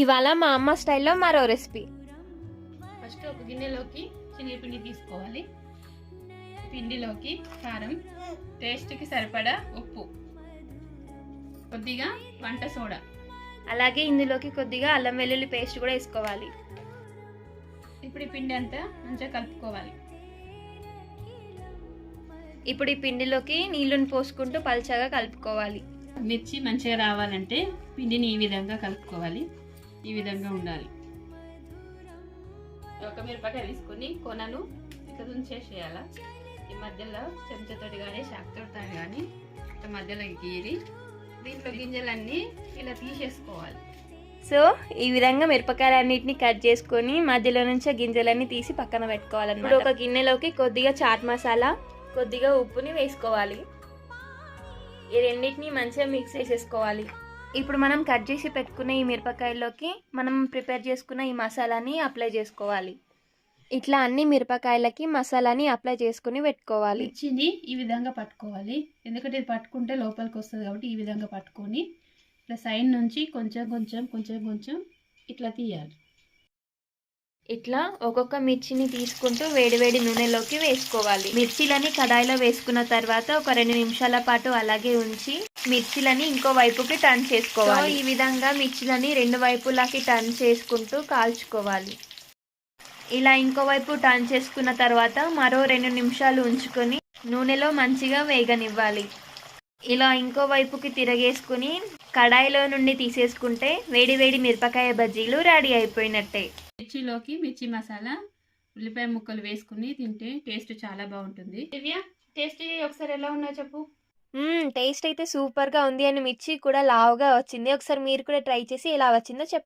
ఇవాళ మా అమ్మ స్టైల్లో మరో రెసిపీ. ఫస్ట్ ఒక గిన్నెలోకి శనగపిండి తీసుకోవాలి. పిండిలోకి కారం, టేస్ట్కి సరిపడా ఉప్పు, కొద్దిగా వంట సోడా, అలాగే ఇందులోకి కొద్దిగా అల్లం వెల్లుల్లి పేస్ట్ కూడా వేసుకోవాలి. ఇప్పుడు ఈ పిండి అంతా మంచిగా కలుపుకోవాలి. ఇప్పుడు ఈ పిండిలోకి నీళ్ళని పోసుకుంటూ పల్చగా కలుపుకోవాలి. మిర్చి మంచిగా రావాలంటే పిండిని ఈ విధంగా కలుపుకోవాలి. ఈ విధంగా ఉండాలి. ఒక మిరపకాయ తీసుకొని కొనలు ఇట్లా తుంచేసేయాల. ఈ మధ్యలో చెంచాతోటి కానీ శాక్తోటి కానీ ఇట్లా మధ్యలో గీరి దీంట్లో గింజలన్నీ ఇలా తీసేసుకోవాలి. సో ఈ విధంగా మిరపకాయలన్నిటిని కట్ చేసుకొని మధ్యలో నుంచి గింజలన్నీ తీసి పక్కన పెట్టుకోవాలన్నమాట. ఇప్పుడు ఒక గిన్నెలోకి కొద్దిగా చాట్ మసాలా, కొద్దిగా ఉప్పుని వేసుకోవాలి. ఈ రెండింటిని మంచిగా మిక్స్ చేసేసుకోవాలి. ఇప్పుడు మనం కట్ చేసి పెట్టుకున్న ఈ మిరపకాయల్లోకి మనం ప్రిపేర్ చేసుకున్న ఈ మసాలాని అప్లై చేసుకోవాలి. ఇట్లా అన్ని మిరపకాయలకి మసాలాని అప్లై చేసుకుని పెట్టుకోవాలి. మిర్చిని ఈ విధంగా పట్టుకోవాలి. ఎందుకంటే ఇది పట్టుకుంటే లోపలికి వస్తుంది కాబట్టి ఈ విధంగా పట్టుకొని ఇట్లా సైడ్ నుంచి కొంచెం కొంచెం కొంచెం కొంచెం ఇట్లా తీయాలి. ఇట్లా ఒక్కొక్క మిర్చిని తీసుకుంటూ వేడివేడి నూనెలోకి వేసుకోవాలి. మిర్చిలని కడాయిలో వేసుకున్న తర్వాత ఒక 2 నిమిషాల పాటు అలాగే ఉంచి మిర్చిలని ఇంకో వైపుకి టర్న్ చేసుకోవాలి. ఈ విధంగా మిర్చిలని 2 వైపులకి టర్న్ చేసుకుంటూ కాల్చుకోవాలి. ఇలా ఇంకో వైపు టర్న్ చేసుకున్న తర్వాత మరో 2 నిమిషాలు ఉంచుకొని నూనెలో మంచిగా వేగనివ్వాలి. ఇలా ఇంకో వైపుకి తిరగేసుకుని కడాయిలో నుండి తీసేసుకుంటే వేడివేడి మిరపకాయ బజ్జీలు రెడీ అయిపోయినట్టే. మిర్చిలోకి మిర్చి మసాలా, ఉల్లిపాయ ముక్కలు వేసుకుని తింటే టేస్ట్ చాలా బాగుంటుంది. దివ్య, టేస్ట్ ఒకసారి ఎలా ఉందో చెప్పు. టేస్ట్ అయితే సూపర్గా ఉంది. అండ్ మిర్చి కూడా లావుగా వచ్చింది. ఒకసారి మీరు కూడా ట్రై చేసి ఎలా వచ్చిందో చెప్పండి.